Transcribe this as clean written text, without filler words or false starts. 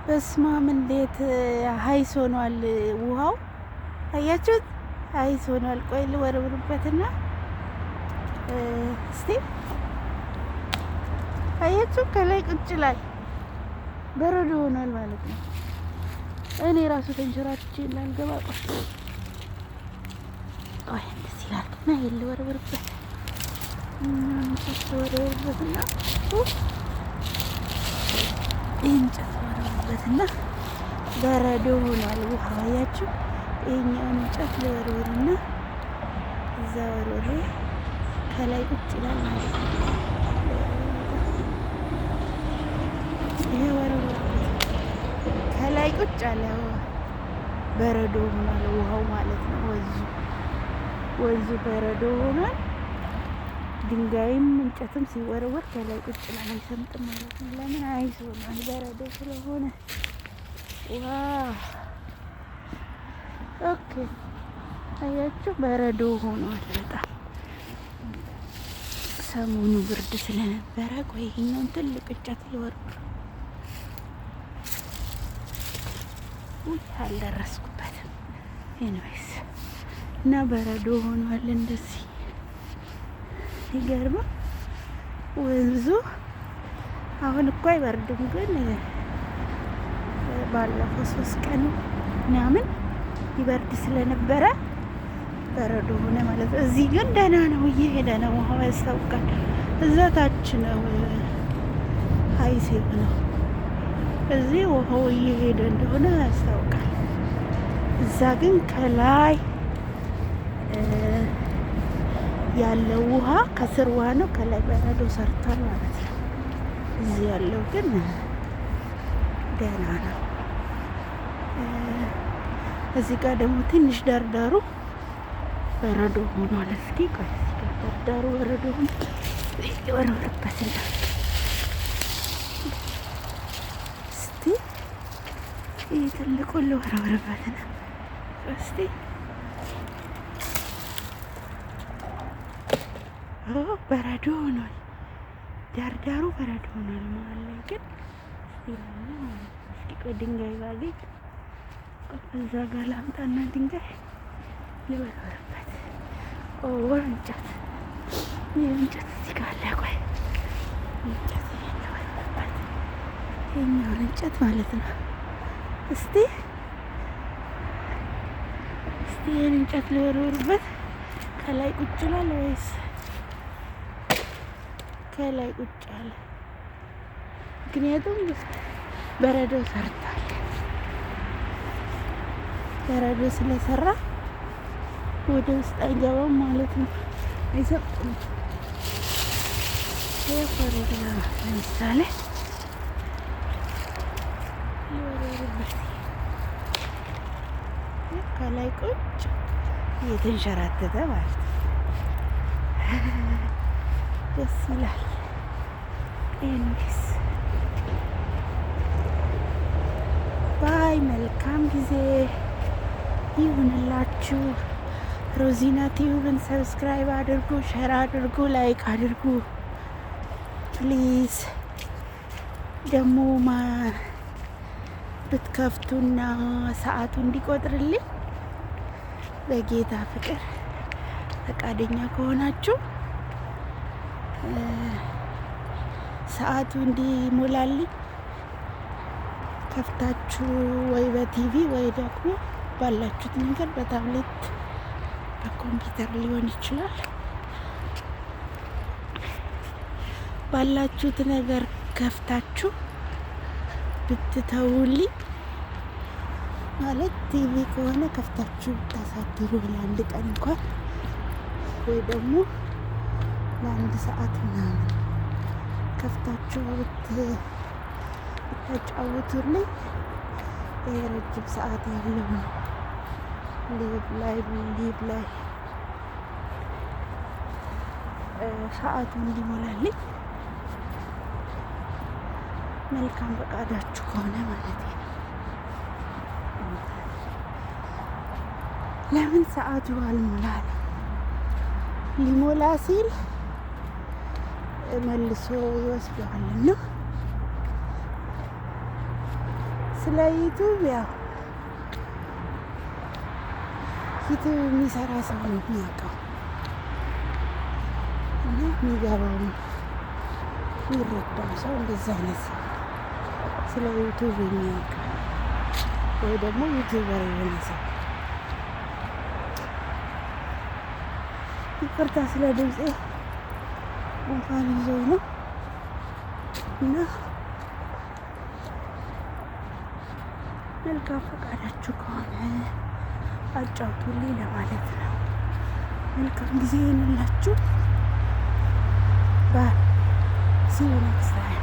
በስማም እንዴት ሀይስ ሆኗል ውሃው! አያችሁት? ሀይስ ሆኗል። ቆይ ልወርውርበትና እስቲ አያችሁ፣ ከላይ ቁጭ ላይ በረዶ ሆኗል ማለት ነው። እኔ ራሱ ተንሸራትቼ እንዳልገባ ቆይ እንደዚህ ላድርግና ይሄን ልወርውርበት ወርውርበትና እንጨት ወረወርበትና በረዶ ሆኗል ውሃ። አያችሁ? ይሄኛውን እንጨት ለወርወርና እዛ ወርወሬ ከላይ ቁጭ ይላል ማለት ነው። ይሄ ወረወርበት ከላይ ቁጭ አለ። በረዶ ሆኗል ውሃው ማለት ነው። ወንዙ በረዶ ሆኗል። ድንጋይም እንጨትም ሲወረወር ከላይ ቁጭ ይላል፣ አይሰምጥም ማለት ነው። ለምን? አይስ ሆኗል በረዶ ስለሆነ። ዋው! ኦኬ፣ አያችሁ፣ በረዶ ሆኗል በጣም። ሰሞኑ ብርድ ስለነበረ ቆይ ይሄኛውን ትልቅ እንጨት ልወርውር። አልደረስኩበትም። ኤኒዌይስ እና በረዶ ሆኗል እንደዚህ። ይገርማል ወንዙ። አሁን እኮ አይበርድም፣ ግን ባለፈው 3 ቀን ምናምን ይበርድ ስለነበረ በረዶ ሆነ ማለት ነው። እዚህ ግን ደህና ነው፣ እየሄደ ነው ውሃው ያስታውቃል። እዛ ታች ነው ሀይስ የሆነው፣ እዚህ ውሃው እየሄደ እንደሆነ ያስታውቃል። እዛ ግን ከላይ ያለው ውሃ ከስር ውሃ ነው፣ ከላይ በረዶ ሰርቷል ማለት ነው። እዚህ ያለው ግን ደህና ነው። እዚህ ጋር ደግሞ ትንሽ ዳርዳሩ በረዶ ሆኗል። እስኪ ቆይ እዚህ ጋር ዳርዳሩ በረዶ ሆኖ ወረወርበትና እስቲ ይህ ትልቁን ልወረወርበትና እስቲ በረዶ ሆኗል። ዳርዳሩ በረዶ ሆኗል። መሀል ላይ ግን እስኪ ቆይ ድንጋይ ባገኝ እዛ ጋር ላምጣና ድንጋይ ልወረወርበት። እንጨት፣ ይህ እንጨት እዚህ ጋር አለ። ቆይ እንጨት ልወረወርበት፣ ይኸኛውን እንጨት ማለት ነው። እስቲ ይህን እንጨት ልወረወርበት። ከላይ ቁጭ ይላል ወይስ ከላይ ቁጭ አለ? ምክንያቱም በረዶ ሰርቷል። በረዶ ስለሰራ ወደ ውስጥ አይገባም ማለት ነው። አይሰጥም። በረዶ ለምሳሌ ከላይ ቁጭ እየተንሸራተተ ማለት ነው። ደስ ይላል። ኤኒዌይስ ባይ፣ መልካም ጊዜ ይሁንላችሁ። ሮዚና ቲዩብን ሰብስክራይብ አድርጉ፣ ሼር አድርጉ፣ ላይክ አድርጉ ፕሊዝ። ደግሞ ብትከፍቱና ሰዓቱ እንዲቆጥርልኝ በጌታ ፍቅር ፈቃደኛ ከሆናችሁ ሰዓቱ እንዲሞላልኝ ከፍታችሁ ወይ በቲቪ ወይ ደግሞ ባላችሁት ነገር በታብሌት በኮምፒውተር ሊሆን ይችላል፣ ባላችሁት ነገር ከፍታችሁ ብትተውልኝ ማለት ቲቪ ከሆነ ከፍታችሁ ብታሳድሩ ለአንድ ቀን እንኳን ወይ ደግሞ ለአንድ ሰዓት ምናምን ከፍታችሁ ብታጫውቱልኝ የረጅም ሰዓት ያለው ነው። ሊቭ ላይ ሰዓቱ እንዲሞላልኝ መልካም ፈቃዳችሁ ከሆነ ማለት ነው። ለምን ሰዓቱ አልሞላል? ሊሞላ ሲል መልሶ ይወስደዋልና ስለ ዩቱብ ያው ዩቱብ የሚሰራ ሰው ነው የሚያውቀው እና የሚገባው የሚረዳው ሰው እንደዛ አይነት ሰው ስለ ዩቱብ የሚያውቅ ወይ ደግሞ ዩቱበር የሆነ ሰው። ይቅርታ ስለ ድምፄ ጉንፋን ይዞኝ ነው እና መልካም ፈቃዳችሁ ከሆነ አጫውቱልኝ ለማለት ነው። መልካም ጊዜ ይሁንላችሁ። ባይ ሲ ዩ ኔክስት ታይም።